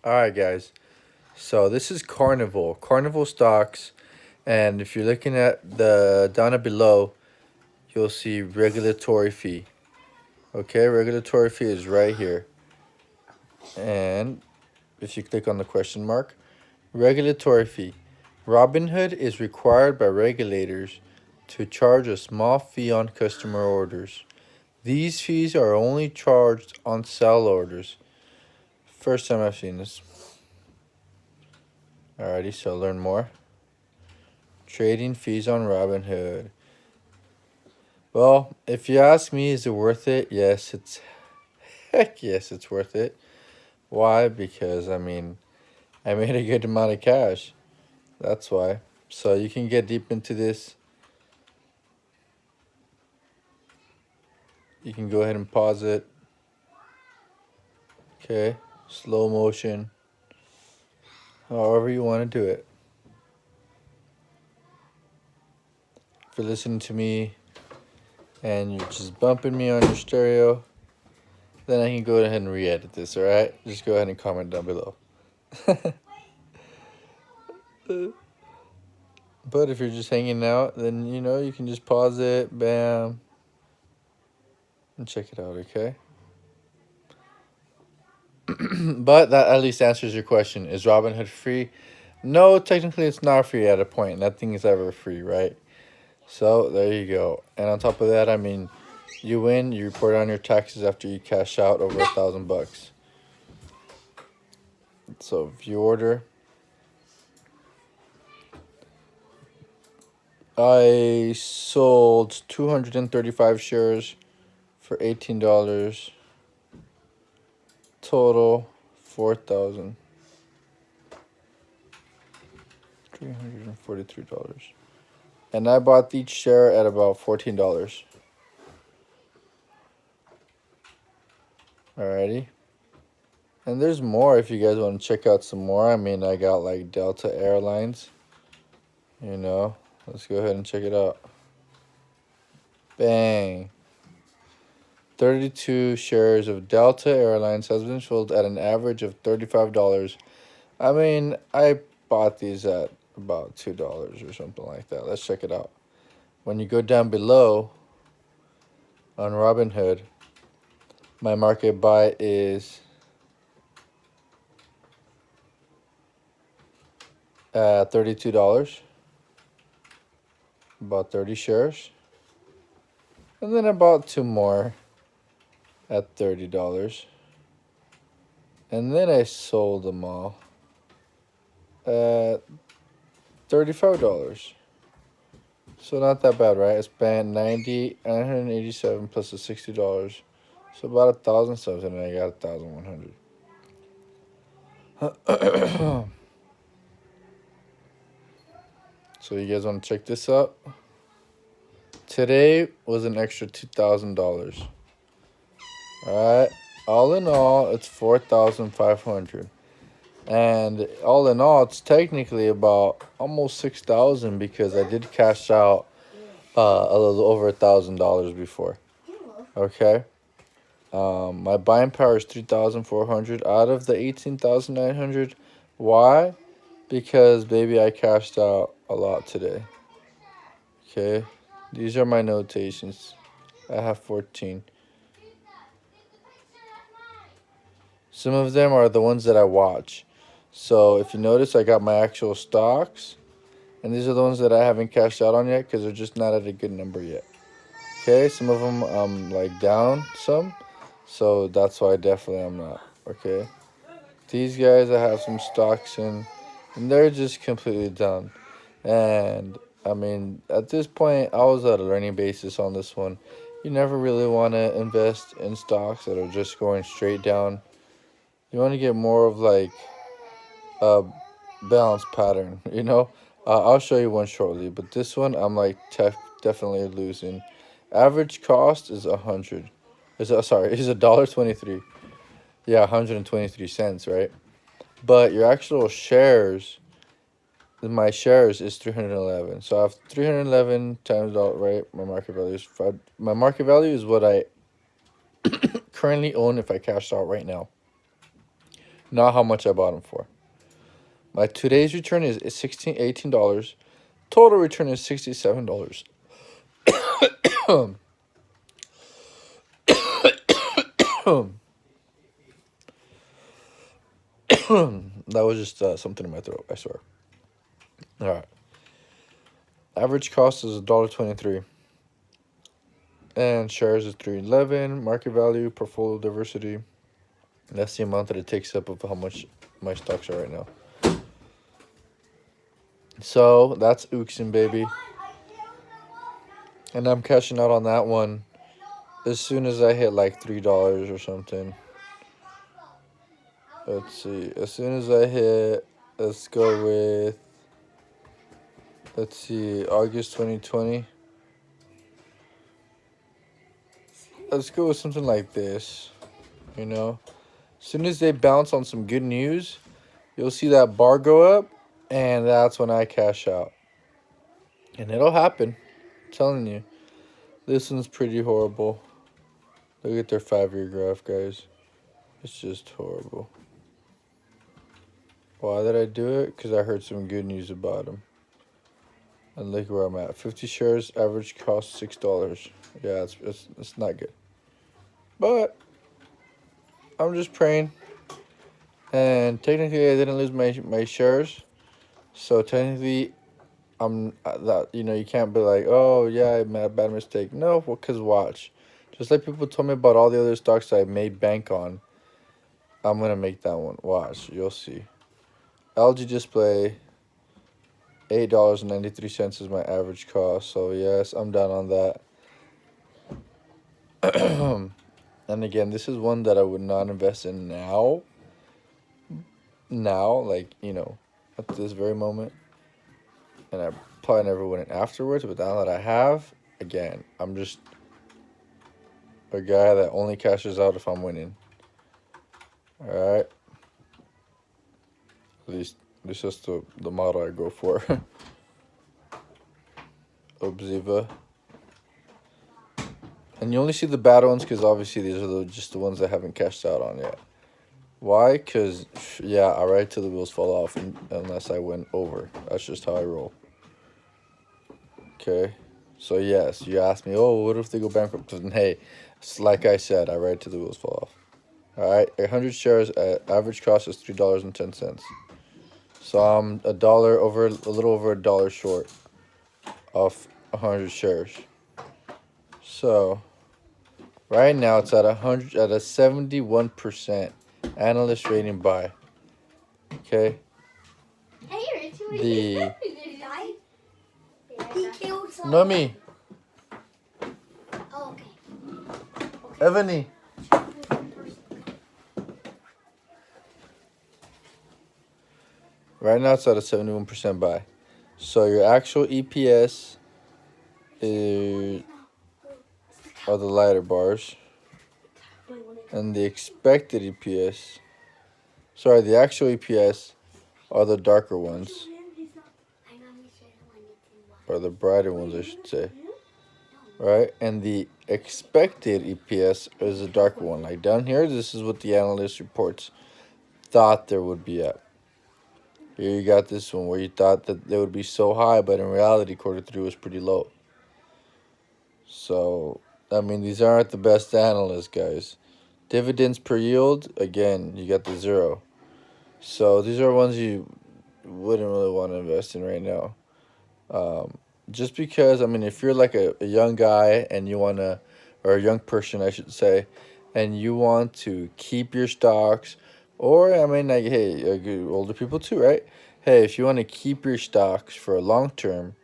All right, guys. So this is Carnival stocks, and if you're looking at the down below, you'll see regulatory fee. Okay, regulatory fee is right here, and if you click on the question mark, regulatory fee. Robinhood is required by regulators to charge a small fee on customer orders. These fees are only charged on sell orders. First time I've seen this. Alrighty, so learn more. Trading fees on Robinhood. Well, if you ask me, is it worth it? Yes, it's worth it. Why? Because I made a good amount of cash. That's why. So you can get deep into this. You can go ahead and pause it. Okay, slow motion. However you want to do it. If you're listening to me and you're just bumping me on your stereo, then I can go ahead and re-edit this, alright? Just go ahead and comment down below. But if you're just hanging out, then you can just pause it, bam, and check it out, okay? But that at least answers your question. Is Robinhood free? No, technically it's not free at a point. Nothing is ever free, right? So there you go. And on top of that, you win, you report on your taxes after you cash out over $1,000. So if you order, I sold 235 shares for $18. Total $4,343. And I bought each share at about $14. Alrighty. And there's more if you guys want to check out some more. I got like Delta Airlines. Let's go ahead and check it out. Bang. 32 shares of Delta Airlines has been sold at an average of $35. I bought these at about $2 or something like that. Let's check it out. When you go down below on Robinhood, my market buy is at $32. About 30 shares. And then I bought two more at $30. And then I sold them all at $35. So not that bad, right? I spent 987 plus the $60. So about 1,000 something, and I got 1,100. So you guys want to check this out? Today was an extra $2,000. Alright. All in all, it's 4,500. And all in all, it's technically about almost 6,000 because I did cash out a little over $1,000 before. Okay. My buying power is 3,400 out of the 18,900. Why? Because baby, I cashed out a lot today. Okay. These are my notations. I have 14. Some of them are the ones that I watch. So if you notice, I got my actual stocks. And these are the ones that I haven't cashed out on yet because they're just not at a good number yet. Okay, some of them like down some. So that's why definitely I'm not. Okay. These guys I have some stocks in. And they're just completely down. And at this point, I was at a learning basis on this one. You never really want to invest in stocks that are just going straight down. You want to get more of like a balanced pattern, I'll show you one shortly, but this one I'm like definitely losing. Average cost is 100. Is $1.23. Yeah, 123 cents, right? But your actual shares, my shares is 311. So I have 311 times dollar, right? My market value is 5. My market value is what I currently own if I cashed out right now. not how much I bought them for. My today's return is $18. Total return is $67. That was just something in my throat, I swear. All right. Average cost is $1.23. And shares is 311. Market value, portfolio diversity. That's the amount that it takes up of how much my stocks are right now. So that's Uxin, baby. And I'm cashing out on that one as soon as I hit like $3 or something. Let's see. As soon as I hit, let's go with, let's see, August 2020. Let's go with something like this, you know. As soon as they bounce on some good news, you'll see that bar go up, and that's when I cash out. And it'll happen. I'm telling you. This one's pretty horrible. Look at their 5-year graph, guys. It's just horrible. Why did I do it? Because I heard some good news about them. And look where I'm at. 50 shares, average cost $6. Yeah, it's not good. But I'm just praying. And technically, I didn't lose my shares. So technically, I'm that, you know, you can't be like, oh yeah, I made a bad mistake. No, well, cause watch, just like people told me about all the other stocks I made bank on, I'm gonna make that one. Watch, you'll see. LG Display, $8.93 is my average cost. So yes, I'm down on that. And again, this is one that I would not invest in now. Now, like, you know, at this very moment. And I probably never win it afterwards, but now that I have, again, I'm just a guy that only cashes out if I'm winning. Alright. At least this is the model I go for. Obsiva. And you only see the bad ones because obviously these are just the ones I haven't cashed out on yet. Why? Because, yeah, I ride till the wheels fall off unless I win over. That's just how I roll. Okay. So, yes, you asked me, oh, what if they go bankrupt? Hey, it's like I said, I ride till the wheels fall off. Alright, 100 shares at average cost is $3.10. So I'm a little over $1 short of 100 shares. So right now it's at a 71% analyst rating buy. Okay. The Nami. Oh, okay. Evany. Right now it's at a 71% buy. So your actual EPS are the lighter bars. And the expected EPS, sorry, the actual EPS are the darker ones. Or the brighter ones, I should say. Right? And the expected EPS is the darker one. Like down here, this is what the analyst reports thought there would be at. Here you got this one where you thought that they would be so high, but in reality, Q3 was pretty low. So, I mean, these aren't the best analysts, guys. Dividends per yield, again, you got the 0. So these are ones you wouldn't really want to invest in right now. Just because, I mean, if you're like a young guy and you want to, or a young person, I should say, and you want to keep your stocks, or, I mean, like, hey, older people too, right? Hey, if you want to keep your stocks for a long term,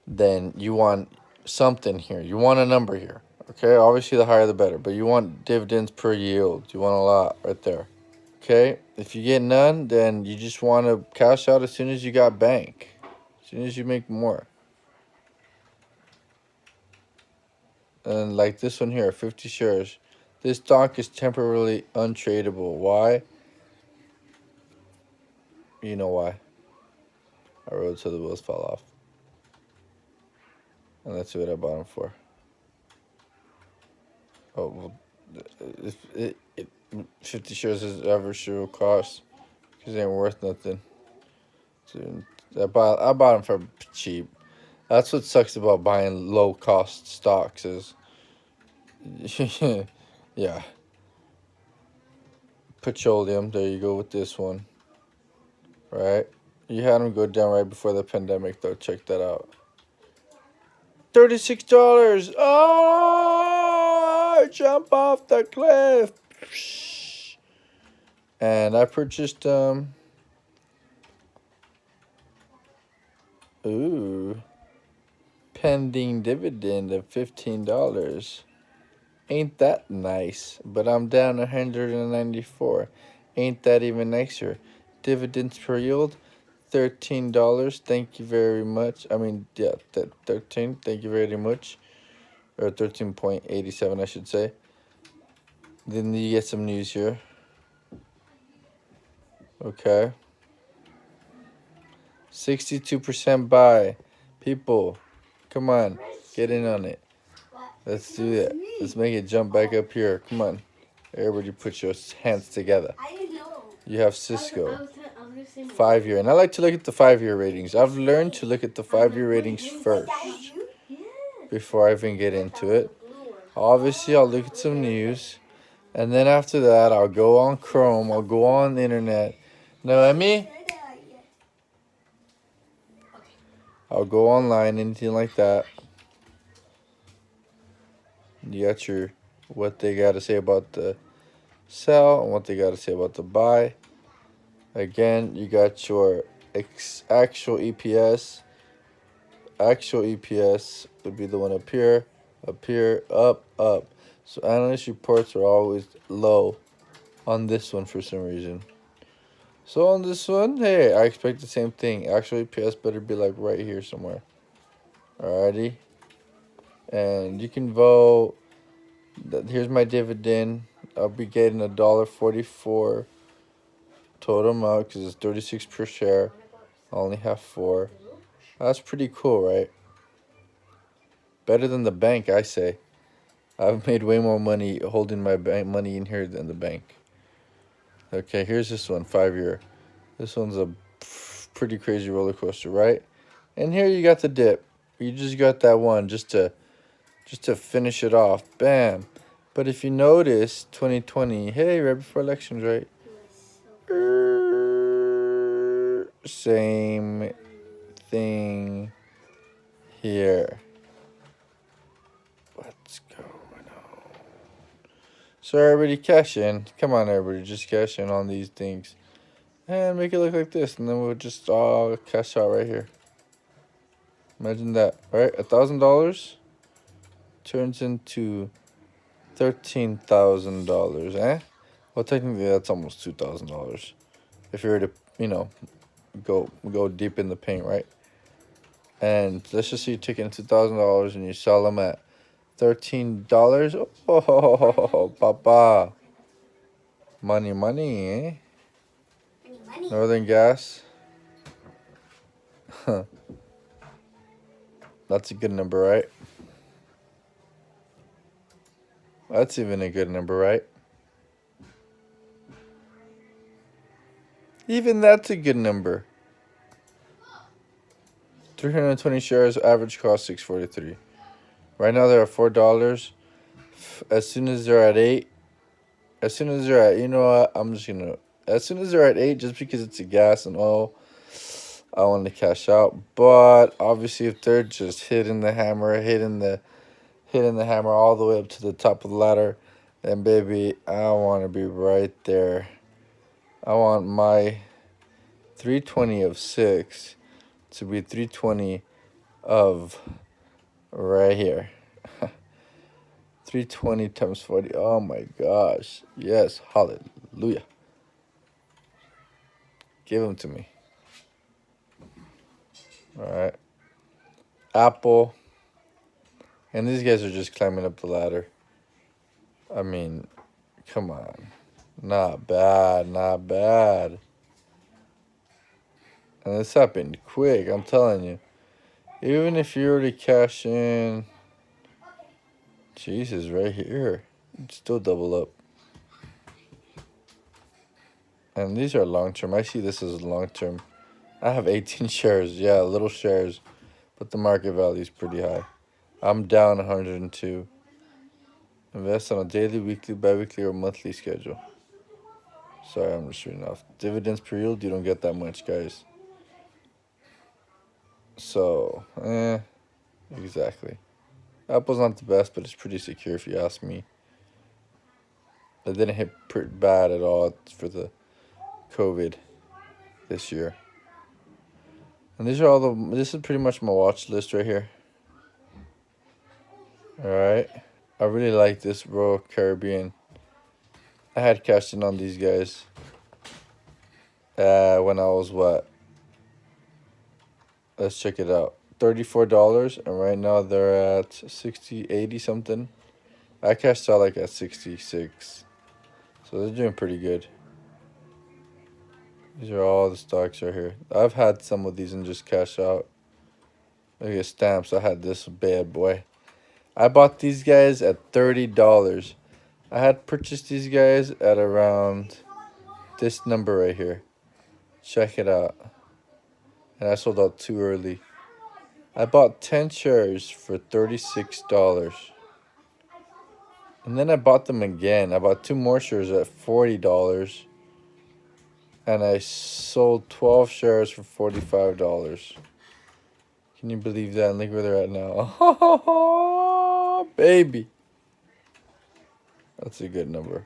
then you want something here. You want a number here. Okay, obviously the higher the better, but you want dividends per yield. You want a lot right there. Okay, if you get none, then you just want to cash out as soon as you got bank. As soon as you make more. And like this one here, 50 shares. This stock is temporarily untradeable. Why? You know why. I rode till the wheels fell off. And let's see what I bought them for. Oh, well, 50 shares is average share will cost. Because they ain't worth nothing. So I bought them for cheap. That's what sucks about buying low cost stocks is, yeah. Petroleum. There you go with this one. Right. You had them go down right before the pandemic though. Check that out. $36. Oh, jump off the cliff. And I purchased ooh, pending dividend of $15. Ain't that nice? But I'm down 194. Ain't that even nicer? Dividends per yield, $13. Thank you very much. I mean, yeah, 13. Thank you very much. Or 13.87, I should say. Then you get some news here. Okay. 62% buy. People, come on, get in on it. Let's do that. Let's make it jump back up here. Come on. Everybody put your hands together. You have Cisco. 5 year. And I like to look at the 5 year ratings. I've learned to look at the 5 year ratings first before I even get into it. Obviously, I'll look at some news. And then after that, I'll go on Chrome. I'll go on the internet. Noemi? I'll go online, anything like that. You got your what they got to say about the sell and what they got to say about the buy. Again, you got your actual EPS. Actual EPS would be the one up here, up, up. So analyst reports are always low on this one for some reason. So on this one, hey, I expect the same thing. Actual EPS better be like right here somewhere. Alrighty. And you can vote. Here's my dividend. I'll be getting $1.44 total amount because it's 36 per share. I only have 4. That's pretty cool, right? Better than the bank, I say. I've made way more money holding my money in here than the bank. Okay, here's this one, 5 year. This one's a pretty crazy roller coaster, right? And here you got the dip. You just got that one just to finish it off. Bam. But if you notice, 2020, hey, right before elections, right? Same thing here. What's going on? So everybody cash in. Come on, everybody, just cash in on these things. And make it look like this, and then we'll just all cash out right here. Imagine that, right? $1,000 turns into $13,000, eh? Well, technically, that's almost $2,000 if you were to, go deep in the paint, right? And let's just say you're taking $2,000 and you sell them at $13. Oh, papa, money, eh? Northern Gas. That's a good number, right? That's even a good number, right? Even that's a good number. 320 shares, average cost $6.43. Right now they're at $4. As soon as they're at 8, as soon as they're at, you know what? As soon as they're at 8, just because it's a gas and oil, I want to cash out. But obviously, if they're just hitting the hammer all the way up to the top of the ladder, then baby, I want to be right there. I want my 320 of 6 to be 320 of right here. 320 times 40. Oh my gosh. Yes. Hallelujah. Give them to me. All right. Apple. And these guys are just climbing up the ladder. I mean, come on. Not bad. Not bad. And this happened quick. I'm telling you. Even if you already cash in. Jesus, right here. You'd still double up. And these are long term. I see this as long term. I have 18 shares. Yeah, little shares. But the market value is pretty high. I'm down 102. Invest on a daily, weekly, bi-weekly, or monthly schedule. Sorry, I'm just reading off. Dividends per yield, you don't get that much, guys. So, exactly. Apple's not the best, but it's pretty secure if you ask me. It didn't hit pretty bad at all for the COVID this year. And these are all the, this is pretty much my watch list right here. Alright. I really like this Royal Caribbean. I had cashed in on these guys when I was what? Let's check it out. $34, and right now they're at 60, 80 something. I cashed out like at 66. So they're doing pretty good. These are all the stocks right here. I've had some of these and just cash out. Look at stamps. I had this bad boy. I bought these guys at $30. I had purchased these guys at around this number right here. Check it out. And I sold out too early. I bought 10 shares for $36. And then I bought them again. I bought 2 more shares at $40. And I sold 12 shares for $45. Can you believe that? And look where they're at now. Oh, baby. That's a good number.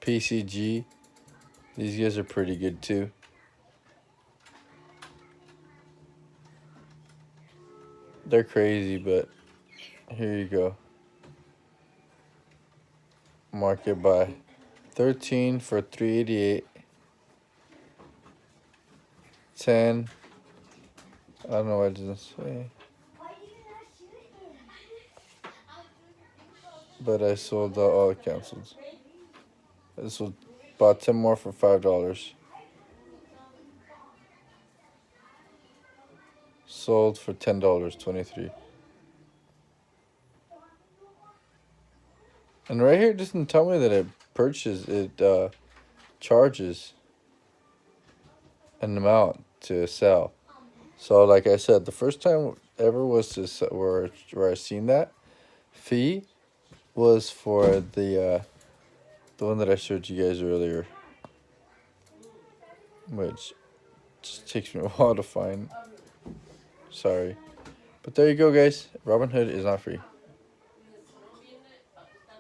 PCG. These guys are pretty good too. They're crazy, but here you go. Market buy. 13 for 388. 10. I don't know what it doesn't say. But I sold out all canceled. I sold, bought 10 more for $5. Sold for $10, 23. And right here it doesn't tell me that it charges an amount to sell. So like I said, the first time ever was to where I seen that fee was for the one that I showed you guys earlier, which just takes me a while to find. Sorry. But there you go, guys. Robinhood is not free.